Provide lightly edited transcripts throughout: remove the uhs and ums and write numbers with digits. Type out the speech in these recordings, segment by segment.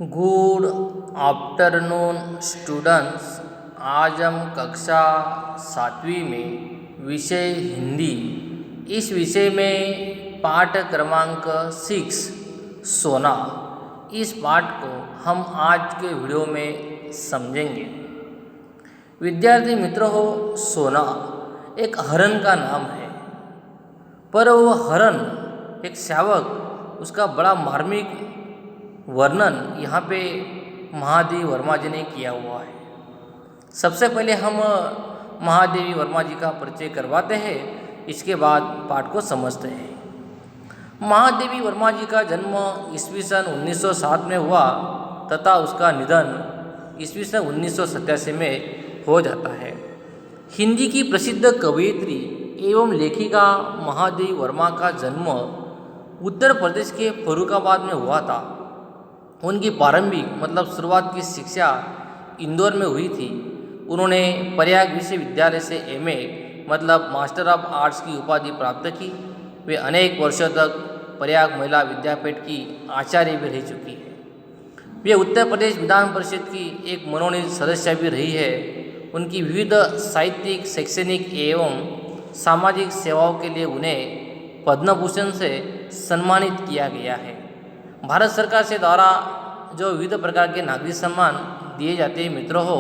Good afternoon students. आज हम कक्षा 7वीं में विषय हिंदी, इस विषय में पाठ क्रमांक 6 सोना, इस पाठ को हम आज के वीडियो में समझेंगे। विद्यार्थी मित्रों हो, सोना एक हरण का नाम है, पर वह हरण एक शावक, उसका बड़ा मार्मिक वर्णन यहाँ पे महादेवी वर्मा जी ने किया हुआ है। सबसे पहले हम महादेवी वर्मा जी का परिचय करवाते हैं, इसके बाद पाठ को समझते हैं। महादेवी वर्मा जी का जन्म ईस्वी सन 1907 में हुआ तथा उसका निधन ईस्वी सन 1987 में हो जाता है। हिंदी की प्रसिद्ध कवयित्री एवं लेखिका महादेवी वर्मा का जन्म उत्तर प्रदेश के फर्रुखाबाद में हुआ था। उनकी प्रारंभिक शुरुआत की शिक्षा इंदौर में हुई थी। उन्होंने प्रयाग विश्वविद्यालय से एमए मास्टर ऑफ आर्ट्स की उपाधि प्राप्त की। वे अनेक वर्षों तक प्रयाग महिला विद्यापीठ की आचार्य भी रह चुकी है। वे उत्तर प्रदेश विधान परिषद की एक मनोनीत सदस्य भी रही है। उनकी विविध साहित्यिक, शैक्षणिक एवं सामाजिक सेवाओं के लिए उन्हें पद्म भूषण से सम्मानित किया गया है। भारत सरकार से द्वारा जो विविध प्रकार के नागरिक सम्मान दिए जाते हैं मित्रों हो,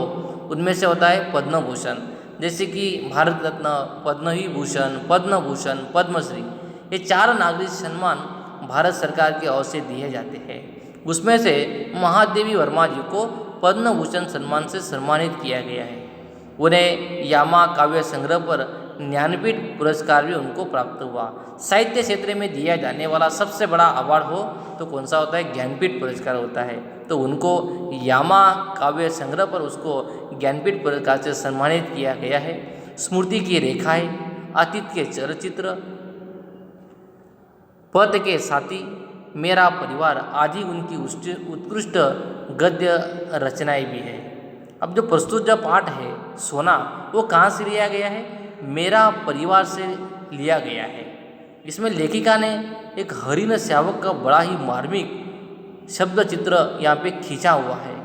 उनमें से होता है पद्म भूषण, जैसे कि भारत रत्न, पद्म विभूषण, पद्म भूषण, पद्मश्री। ये 4 नागरिक सम्मान भारत सरकार की ओर से दिए जाते हैं। उसमें से महादेवी वर्मा जी को पद्म भूषण सम्मान से सम्मानित किया गया है। उन्हें यामा काव्य संग्रह पर ज्ञानपीठ पुरस्कार भी उनको प्राप्त हुआ। साहित्य क्षेत्र में दिया जाने वाला सबसे बड़ा अवार्ड हो तो कौन सा होता है? ज्ञानपीठ पुरस्कार होता है। तो उनको यामा काव्य संग्रह पर उसको ज्ञानपीठ पुरस्कार से सम्मानित किया गया है। स्मृति की रेखाएं, अतीत के चलचित्र, पथ के साथी, मेरा परिवार आदि उनकी उत्कृष्ट गद्य रचनाएं भी है। अब जो प्रस्तुत जो पाठ है सोना, वो कहाँ से लिया गया है? मेरा परिवार से लिया गया है। इसमें लेखिका ने एक हरिण शावक का बड़ा ही मार्मिक शब्द चित्र यहाँ पे खींचा हुआ है।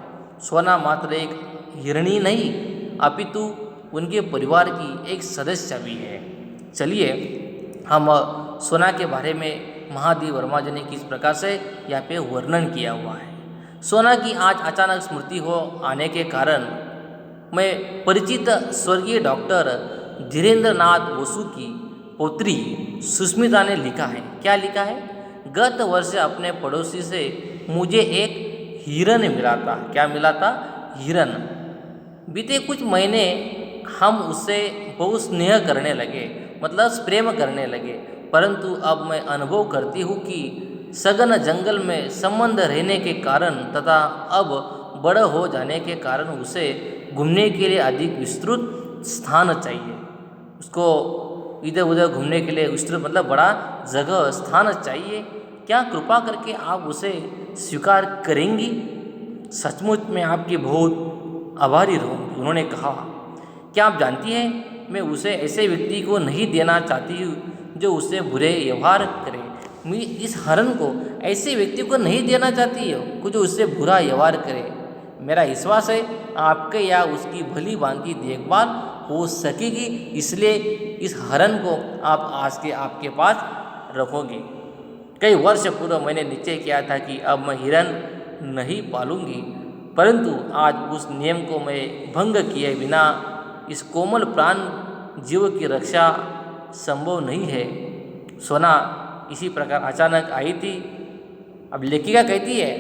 सोना मात्र एक हिरणी नहीं, अपितु उनके परिवार की एक सदस्य भी है। चलिए हम सोना के बारे में महादेवी वर्मा जी ने किस प्रकार से यहाँ पे वर्णन किया हुआ है। सोना की आज अचानक स्मृति हो आने के कारण मैं परिचित स्वर्गीय डॉक्टर धीरेन्द्र नाथ बसु की पौत्री सुष्मिता ने लिखा है। क्या लिखा है? गत वर्ष अपने पड़ोसी से मुझे एक हिरन मिला था। क्या मिला था? हिरन। बीते कुछ महीने हम उससे बहुत स्नेह करने लगे, प्रेम करने लगे, परंतु अब मैं अनुभव करती हूँ कि सघन जंगल में संबंध रहने के कारण तथा अब बड़ा हो जाने के कारण उसे घूमने के लिए अधिक विस्तृत स्थान चाहिए। उसको इधर उधर घूमने के लिए विस्तृत बड़ा जगह स्थान चाहिए। क्या कृपा करके आप उसे स्वीकार करेंगी? सचमुच मैं आपकी बहुत आभारी रहूँगी। उन्होंने कहा, क्या आप जानती हैं मैं उसे ऐसे व्यक्ति को नहीं देना चाहती हूँ जो उससे बुरे व्यवहार करे। मैं इस हरण को ऐसे व्यक्ति को नहीं देना चाहती हो जो उससे बुरा व्यवहार करे। मेरा विश्वास है आपके या उसकी भली भांति देखभाल हो सकेगी, इसलिए इस हरण को आप आज के आपके पास रखोगे। कई वर्ष पूर्व मैंने निश्चय किया था कि अब मैं हिरन नहीं पालूंगी, परंतु आज उस नियम को मैं भंग किए बिना इस कोमल प्राण जीव की रक्षा संभव नहीं है। सोना इसी प्रकार अचानक आई थी। अब लेखिका कहती है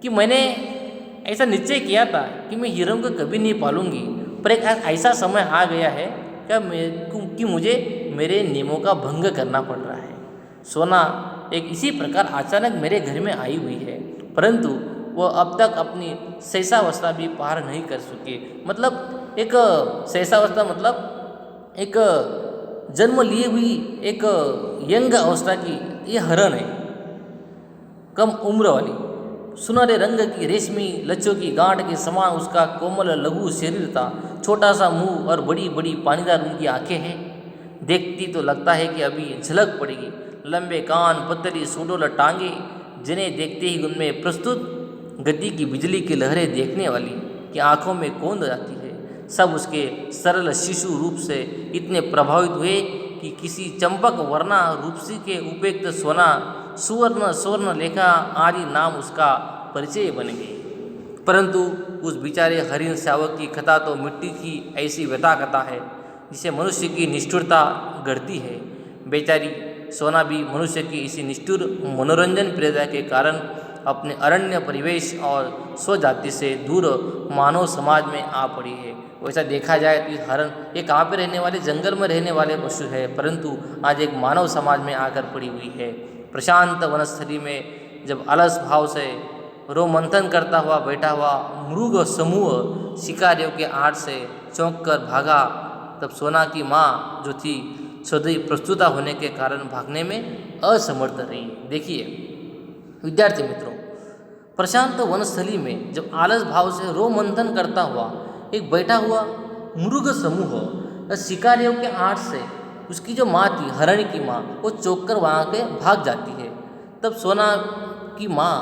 कि मैंने ऐसा निश्चय किया था कि मैं हिरन को कभी नहीं पालूंगी, पर एक ऐसा समय आ गया है कि मुझे मेरे नियमों का भंग करना पड़ रहा है। सोना एक इसी प्रकार अचानक मेरे घर में आई हुई है, परंतु वह अब तक अपनी शैशवावस्था भी पार नहीं कर सकी। एक शैशवावस्था एक जन्म लिए हुई एक यंग अवस्था की ये हरण है, कम उम्र वाली। सुनहरे रंग की रेशमी लच्छों की गांठ के समान उसका कोमल लघु शरीर था। छोटा सा मुंह और बड़ी बड़ी पानीदार उनकी आंखें हैं। देखती तो लगता है कि अभी झलक पड़ेगी। लंबे कान, पतली सुडौल टांगे, जिन्हें देखते ही उनमें प्रस्तुत गति की बिजली की लहरें देखने वाली कि आंखों में कौंध जाती है। सब उसके सरल शिशु रूप से इतने प्रभावित हुए कि किसी चंपक वर्णा रूपसी के उपेक्त सोना सुवर्ण स्वर्ण लेखा आदि नाम उसका परिचय बन गए। परंतु उस बेचारे हरिण शावक की कथा तो मिट्टी की ऐसी व्यथा कथा है जिसे मनुष्य की निष्ठुरता गढ़ती है। बेचारी सोना भी मनुष्य की इसी निष्ठुर मनोरंजन प्रियता के कारण अपने अरण्य परिवेश और स्वजाति से दूर मानव समाज में आ पड़ी है। वैसा देखा जाए तो हरण ये कहाँ पे रहने वाले, जंगल में रहने वाले पशु है, परंतु आज एक मानव समाज में आकर पड़ी हुई है। प्रशांत वनस्थली में जब अलस भाव से रोमंथन करता हुआ बैठा हुआ मृग समूह शिकारियों के आड़ से चौंक कर भागा, तब सोना की माँ जो थी सदैव प्रस्तुता होने के कारण भागने में असमर्थ रही। देखिए विद्यार्थी मित्रों, प्रशांत वनस्थली में जब आलस भाव से रोमंथन करता हुआ एक बैठा हुआ मृग समूह शिकारियों के आड़ से उसकी जो माँ थी, हरण की माँ, वो चौंक कर वहाँ के भाग जाती है। तब सोना की माँ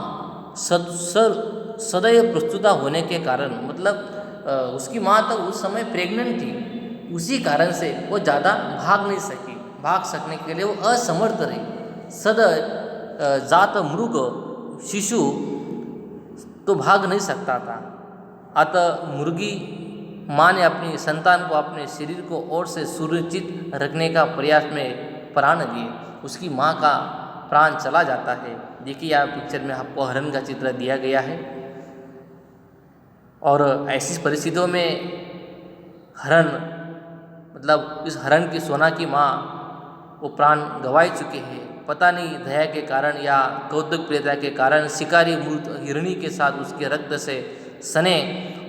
सदैव प्रस्तुता होने के कारण, मतलब उसकी माँ तो उस समय प्रेग्नेंट थी, उसी कारण से वो ज़्यादा भाग नहीं सकी। भाग सकने के लिए वो असमर्थ रही। जात मृग शिशु तो भाग नहीं सकता था। अतः मुर्गी माँ ने अपनी संतान को अपने शरीर को और से सुरक्षित रखने का प्रयास में प्राण दिए। उसकी माँ का प्राण चला जाता है। देखिए यहाँ पिक्चर में आपको हरण का चित्र दिया गया है। और ऐसी परिस्थितियों में हरण, मतलब इस हरण की सोना की माँ वो प्राण गंवा चुके हैं। पता नहीं दया के कारण या कौतुक प्रियता के कारण शिकारी मृत हिरणी के साथ उसके रक्त से सने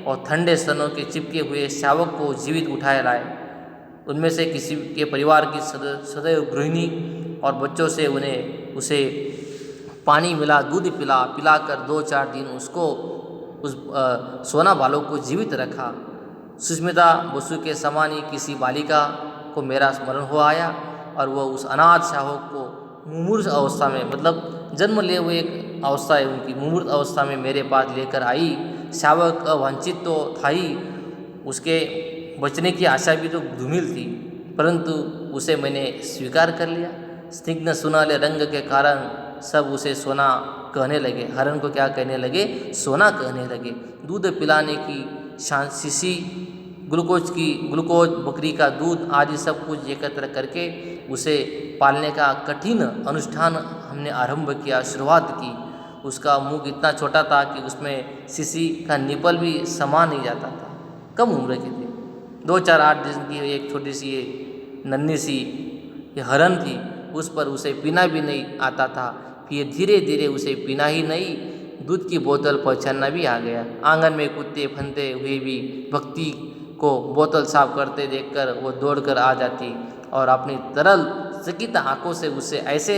और ठंडे स्तनों के चिपके हुए शावक को जीवित उठाए लाए। उनमें से किसी के परिवार की सदैव गृहिणी और बच्चों से उसे पानी मिला, दूध पिलाकर 2-4 दिन उसको उस सोना बालक को जीवित रखा। सुष्मिता बसु के समान ही किसी बालिका को मेरा स्मरण हो आया और वह उस अनाथ शावक को मुमूर्ष अवस्था में, मतलब जन्म लिए हुए एक अवस्था है उनकी, मुमूर्ष अवस्था में मेरे पास लेकर आई। शावक अवांछित तो था ही, उसके बचने की आशा भी तो धूमिल थी, परंतु उसे मैंने स्वीकार कर लिया। स्निग्ध सुनहले रंग के कारण सब उसे सोना कहने लगे। हरण को क्या कहने लगे? सोना कहने लगे। दूध पिलाने की शीशी, ग्लूकोज, बकरी का दूध आदि सब कुछ एकत्र करके उसे पालने का कठिन अनुष्ठान हमने आरंभ किया, शुरुआत की। उसका मुंह इतना छोटा था कि उसमें शीशी का निपल भी समा नहीं जाता था। कम उम्र के थे, 2-4-8 दिन की एक छोटी सी नन्ही सी ये हरण थी। उस पर उसे पीना भी नहीं आता था। फिर धीरे धीरे उसे पीना ही नहीं, दूध की बोतल पहचानना भी आ गया। आंगन में कुत्ते फंदते हुए भी भक्ति को बोतल साफ करते देखकर वो दौड़कर आ जाती और अपनी तरल चकित आंखों से उसे ऐसे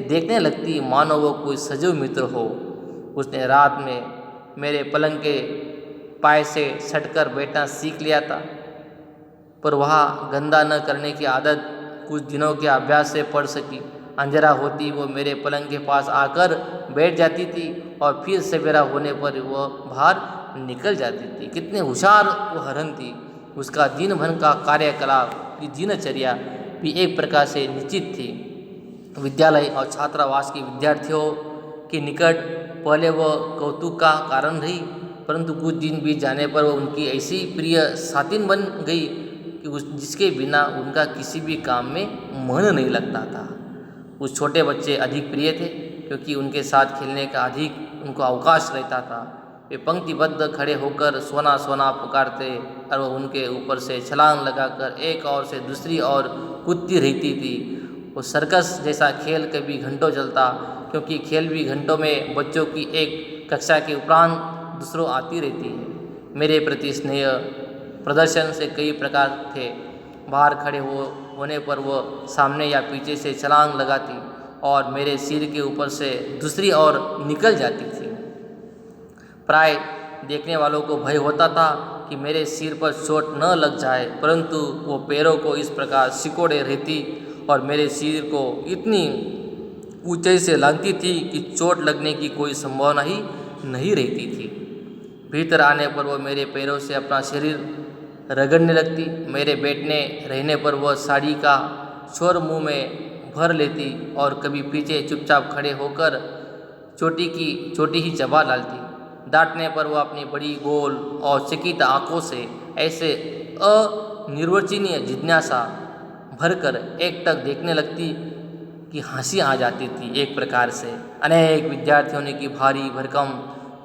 देखने लगती मानो वो कोई सजीव मित्र हो। उसने रात में मेरे पलंग के पाए से सटकर बैठना सीख लिया था, पर वह गंदा न करने की आदत कुछ दिनों के अभ्यास से पड़ सकी। अंधेरा होती वो मेरे पलंग के पास आकर बैठ जाती थी और फिर सवेरा होने पर वह बाहर निकल जाती थी। कितने होशियार वो हरण थी। उसका दिन भर का कार्यकलाप की दिनचर्या भी एक प्रकार से निश्चित थी। विद्यालय और छात्रावास के विद्यार्थियों के निकट पहले वह कौतुक का कारण रही, परंतु कुछ दिन बीत जाने पर वह उनकी ऐसी प्रिय साथिन बन गई कि जिसके बिना उनका किसी भी काम में मन नहीं लगता था। उस छोटे बच्चे अधिक प्रिय थे क्योंकि उनके साथ खेलने का अधिक उनको अवकाश रहता था। वे पंक्तिबद्ध खड़े होकर सोना सोना पुकारते और वह उनके ऊपर से छलांग लगाकर एक ओर से दूसरी ओर कूदती रहती थी। वो सर्कस जैसा खेल कभी घंटों चलता, क्योंकि खेल भी घंटों में बच्चों की एक कक्षा के उपरांत दूसरों आती रहती है। मेरे प्रति स्नेह प्रदर्शन से कई प्रकार थे। बाहर खड़े होने पर वह सामने या पीछे से छलांग लगाती और मेरे सिर के ऊपर से दूसरी ओर निकल जाती थी। प्राय देखने वालों को भय होता था कि मेरे सिर पर चोट न लग जाए, परंतु वो पैरों को इस प्रकार सिकोड़े रहती और मेरे सिर को इतनी ऊंचाई से लांघती थी कि चोट लगने की कोई संभावना ही नहीं रहती थी। भीतर आने पर वह मेरे पैरों से अपना शरीर रगड़ने लगती। मेरे बैठने रहने पर वह साड़ी का शोर मुंह में भर लेती और कभी पीछे चुपचाप खड़े होकर चोटी ही चबा डालती। डांटने पर वह अपनी बड़ी गोल और चकित आंखों से ऐसे अनिर्वचनीय जिज्ञासा भरकर एक टक देखने लगती कि हंसी आ जाती थी। एक प्रकार से अनेक विद्यार्थियों ने की भारी भरकम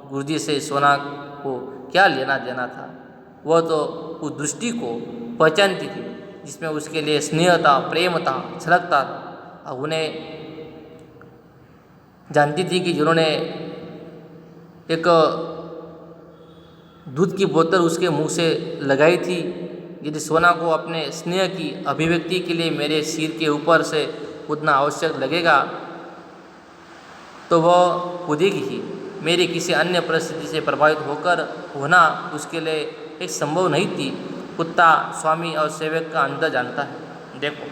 गुरुजी से सोना को क्या लेना देना था। वह तो उस दृष्टि को पहचानती थी जिसमें उसके लिए स्नेह था, प्रेम था, छलकता था। अब उन्हें जानती थी कि जिन्होंने एक दूध की बोतल उसके मुंह से लगाई थी, यदि सोना को अपने स्नेह की अभिव्यक्ति के लिए मेरे सिर के ऊपर से कूदना आवश्यक लगेगा तो वह कूदेगी ही। मेरी किसी अन्य परिस्थिति से प्रभावित होकर होना उसके लिए एक संभव नहीं थी। कुत्ता स्वामी और सेवक का अंतर जानता है। देखो,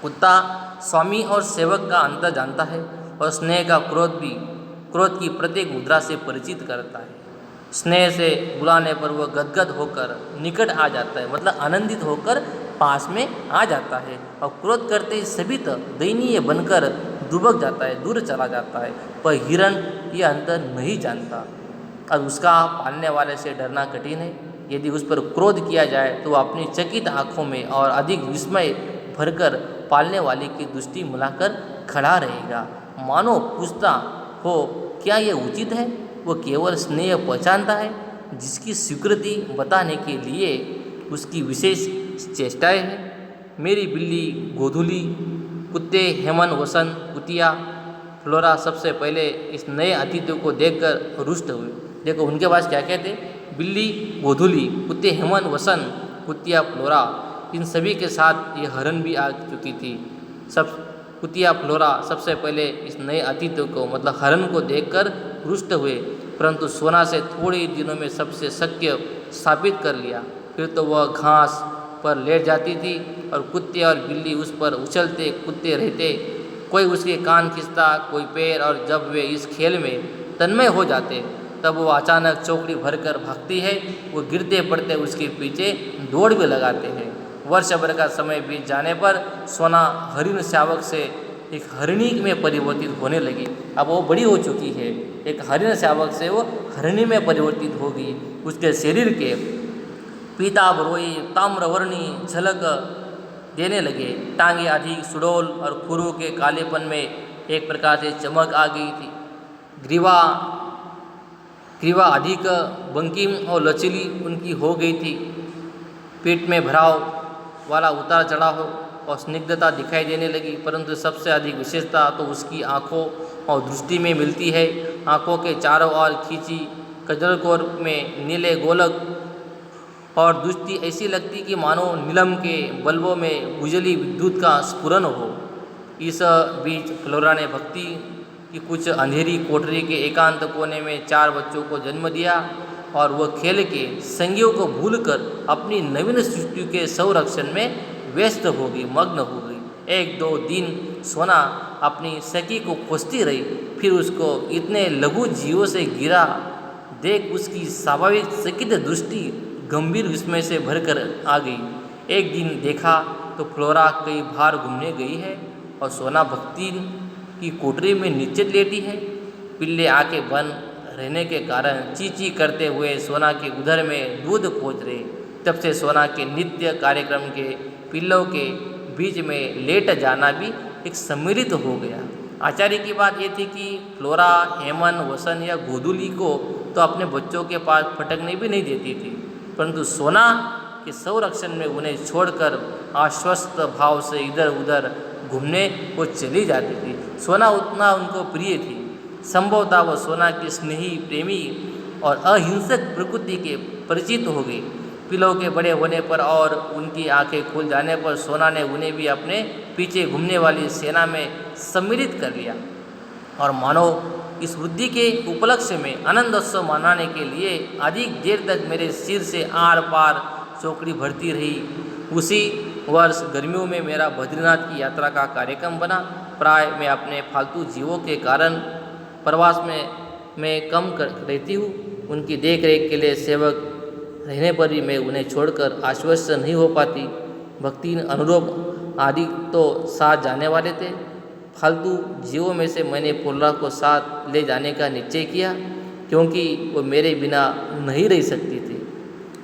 कुत्ता स्वामी और सेवक का अंतर जानता है और स्नेह का क्रोध की प्रत्येक मुद्रा से परिचित करता है। स्नेह से बुलाने पर वह गदगद होकर निकट आ जाता है, मतलब आनंदित होकर पास में आ जाता है, और क्रोध करते ही सभी दयनीय बनकर दुबक जाता है, दूर चला जाता है। पर हिरण ये अंतर नहीं जानता। अब उसका पालने वाले से डरना कठिन है। यदि उस पर क्रोध किया जाए तो वह अपनी चकित आंखों में और अधिक विस्मय भरकर पालने वाले की दृष्टि मिलाकर खड़ा रहेगा, मानो पूछता हो क्या ये उचित है। वह केवल स्नेह पहचानता है, जिसकी स्वीकृति बताने के लिए उसकी विशेष चेष्टाएं हैं। मेरी बिल्ली गोधूली, कुत्ते हेमन, वसन, कुतिया, फ्लोरा सबसे पहले इस नए अतिथि को देखकर रुष्ट हुए। देखो उनके पास क्या क्या थे, बिल्ली गोधूली, कुत्ते हेमन, वसन, कुतिया, फ्लोरा, इन सभी के साथ ये हरण भी आ चुकी थी। सब कुतिया फ्लोरा सबसे पहले इस नए अतिथि को मतलब हरण को देखकर रुष्ट हुए, परंतु सोना से थोड़े ही दिनों में सबसे शक्य स्थापित कर लिया। फिर तो वह घास पर लेट जाती थी और कुत्ते और बिल्ली उस पर उछलते कूदते रहते। कोई उसके कान खींचता, कोई पैर, और जब वे इस खेल में तन्मय हो जाते तब वो अचानक चौकड़ी भरकर भागती है। वो गिरते पड़ते उसके पीछे दौड़ भी लगाते हैं। वर्ष भर का समय बीत जाने पर सोना हरिण शावक से एक हरिणी में परिवर्तित होने लगी। अब वो बड़ी हो चुकी है, एक हरिण शावक से वो हरिणी में परिवर्तित होगी। उसके शरीर के पीताभ रोई ताम्रवर्णी झलक देने लगे। टांगे अधिक सुडौल और खुरों के कालेपन में एक प्रकार से चमक आ गई थी। ग्रीवा अधिक बंकिम और लचीली उनकी हो गई थी। पीठ में भराव वाला उतार चढ़ाव और स्निग्धता दिखाई देने लगी, परंतु सबसे अधिक विशेषता तो उसकी आँखों और दृष्टि में मिलती है। आँखों के चारों ओर खींची कजलकोर में नीले गोलक और दृष्टि ऐसी लगती कि मानो नीलम के बल्बों में उजली विद्युत का स्फुरन हो। इस बीच फ्लोरा ने भक्ति की कुछ अंधेरी कोठरी के एकांत कोने में 4 बच्चों को जन्म दिया और वह खेल के संगियों को भूलकर अपनी नवीन सृष्टि के संरक्षण में व्यस्त हो गई, मग्न हो गई। 1-2 दिन सोना अपनी सखी को खोजती रही, फिर उसको इतने लघु जीवों से गिरा देख उसकी स्वाभाविक चकित दृष्टि गंभीर विस्मय से भरकर आ गई। एक दिन देखा तो फ्लोरा कई बार घूमने गई है और सोना भक्ति की कोठरी में नीचे लेटी है। पिल्ले आंखें बंद रहने के कारण ची करते हुए सोना के उधर में दूध खोज रहे। तब से सोना के नित्य कार्यक्रम के पिल्लों के बीच में लेट जाना भी एक सम्मिलित हो गया। आचार्य की बात ये थी कि फ्लोरा हेमन, वसन या गोधूली को तो अपने बच्चों के पास फटकने भी नहीं देती थी, परंतु सोना के संरक्षण में उन्हें छोड़कर आश्वस्त भाव से इधर उधर घूमने वो चली जाती थी। सोना उतना उनको प्रिय थी। संभवतः वो सोना की स्नेही, प्रेमी और अहिंसक प्रकृति के परिचित हो गई। पिल्लों के बड़े होने पर और उनकी आंखें खुल जाने पर सोना ने उन्हें भी अपने पीछे घूमने वाली सेना में सम्मिलित कर लिया और मानो इस वृद्धि के उपलक्ष्य में आनंदोत्सव मनाने के लिए अधिक देर तक मेरे सिर से आर पार चौकड़ी भरती रही। उसी वर्ष गर्मियों में मेरा बद्रीनाथ की यात्रा का कार्यक्रम बना। प्राय मैं अपने फालतू जीवों के कारण प्रवास में कम रहती हूँ। उनकी देख रेख के लिए सेवक रहने पर भी मैं उन्हें छोड़कर आश्वस्त नहीं हो पाती। भक्ति अनुरूप आदि तो साथ जाने वाले थे। फालतू जीवों में से मैंने फुलरा को साथ ले जाने का निश्चय किया, क्योंकि वो मेरे बिना नहीं रह सकती थी।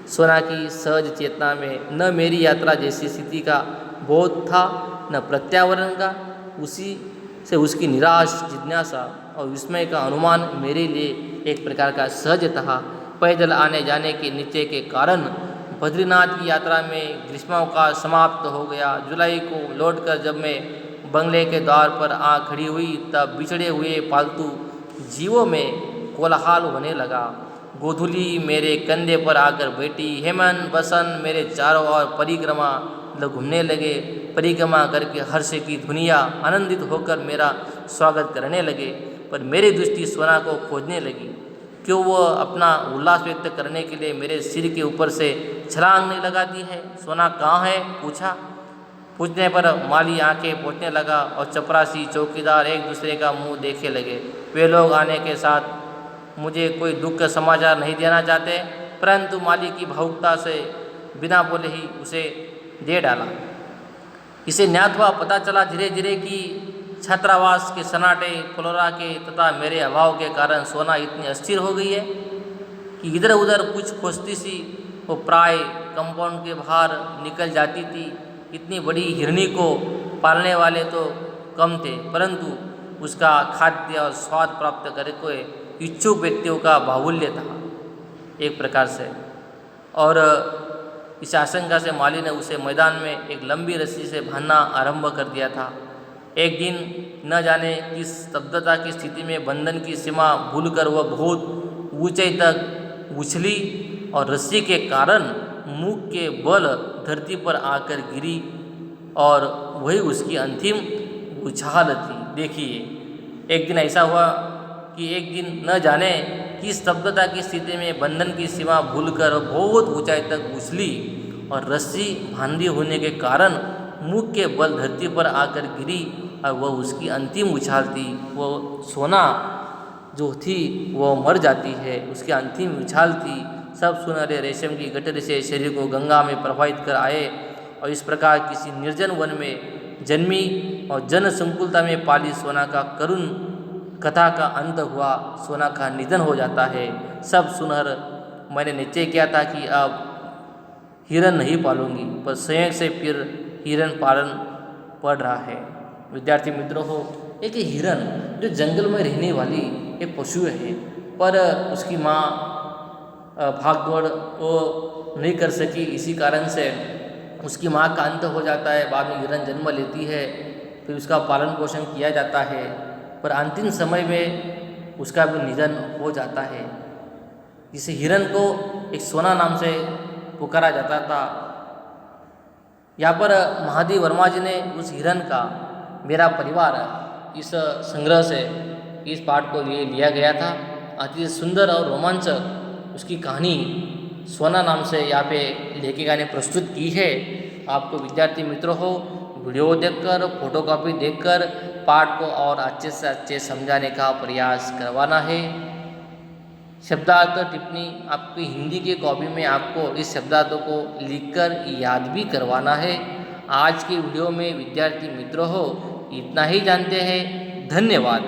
सोना की सहज चेतना में न मेरी यात्रा जैसी स्थिति का बोध था, न प्रत्यावर्तन का। उसी से उसकी निराश, जिज्ञासा और विस्मय का अनुमान मेरे लिए एक प्रकार का सहज था। पैदल आने जाने के निश्चय के कारण बद्रीनाथ की यात्रा में ग्रीष्मावकाश समाप्त हो गया। जुलाई को लौटकर जब मैं बंगले के द्वार पर आ खड़ी हुई, तब बिछड़े हुए पालतू जीवों में कोलाहल होने लगा। गोधूली मेरे कंधे पर आकर बैठी। हेमंत, बसंत मेरे चारों ओर परिक्रमा घूमने लगे। परिक्रमा करके हर्ष की धुनिया आनंदित होकर मेरा स्वागत करने लगे। पर मेरी दृष्टि सोना को खोजने लगी। क्यों वह अपना उल्लास व्यक्त करने के लिए मेरे सिर के ऊपर से छलांग नहीं लगाती है? सोना कहाँ है? पूछने पर माली आंखें पोंछने लगा और चपरासी चौकीदार एक दूसरे का मुंह देखे लगे। वे लोग आने के साथ मुझे कोई दुख का समाचार नहीं देना चाहते, परंतु माली की भावुकता से बिना बोले ही उसे दे डाला। इसे ज्ञात हुआ, पता चला धीरे धीरे कि छात्रावास के सन्नाटे, फुलरा के तथा मेरे अभाव के कारण सोना इतनी अस्थिर हो गई है कि इधर उधर कुछ खोजती सी वो प्राय कंपाउंड के बाहर निकल जाती थी। इतनी बड़ी हिरणी को पालने वाले तो कम थे, परंतु उसका खाद्य और स्वाद प्राप्त करके इच्छुक व्यक्तियों का बाहुल्य था एक प्रकार से। और इस आशंका से माली ने उसे मैदान में एक लंबी रस्सी से बांधना आरंभ कर दिया था। एक दिन न जाने किस स्तब्धता की स्थिति में बंधन की सीमा भूलकर वह बहुत ऊंचाई तक उछली और रस्सी के कारण मुख के बल धरती पर आकर गिरी, और वही उसकी अंतिम उछाल थी। देखिए, एक दिन ऐसा हुआ कि एक दिन न जाने किस स्तब्धता की स्थिति में बंधन की सीमा भूलकर बहुत ऊंचाई तक उछली और रस्सी बांधी होने के कारण मुख के बल धरती पर आकर गिरी, और वह उसकी अंतिम उछाल थी। वो सोना जो थी वो मर जाती है, उसकी अंतिम उछाल थी। सब सुनहरे रेशम की गठरी से शरीर को गंगा में प्रवाहित कर आए और इस प्रकार किसी निर्जन वन में जन्मी और जन संकुलता में पाली सोना का करुण कथा का अंत हुआ। सोना का निधन हो जाता है। सब सुनहर मैंने निश्चय किया था कि अब हिरन नहीं पालूंगी, पर संयोग से फिर हिरन पालन पड़ रहा है। विद्यार्थी मित्रों हो, एक हिरन जो जंगल में रहने वाली एक पशु है, पर उसकी माँ भाग दौड़ वो नहीं कर सकी, इसी कारण से उसकी माँ का अंत हो जाता है। बाद में हिरन जन्म लेती है, फिर उसका पालन पोषण किया जाता है, पर अंतिम समय में उसका भी निधन हो जाता है। जिसे हिरन को एक सोना नाम से पुकारा जाता था। यहाँ पर महादेव वर्मा जी ने उस हिरन का मेरा परिवार इस संग्रह से इस पाठ को लिया गया था। अति सुंदर और रोमांचक उसकी कहानी सोना नाम से यहाँ पे लेखिका ने प्रस्तुत की है। आपको विद्यार्थी मित्रों हो, वीडियो देखकर, फोटोकॉपी देखकर पाठ को और अच्छे से अच्छे समझाने का प्रयास करवाना है। शब्दार्थ टिप्पणी आपकी हिंदी की कॉपी में आपको इस शब्दार्थों को लिखकर याद भी करवाना है। आज की वीडियो में विद्यार्थी मित्रों हो, इतना ही जानते हैं। धन्यवाद।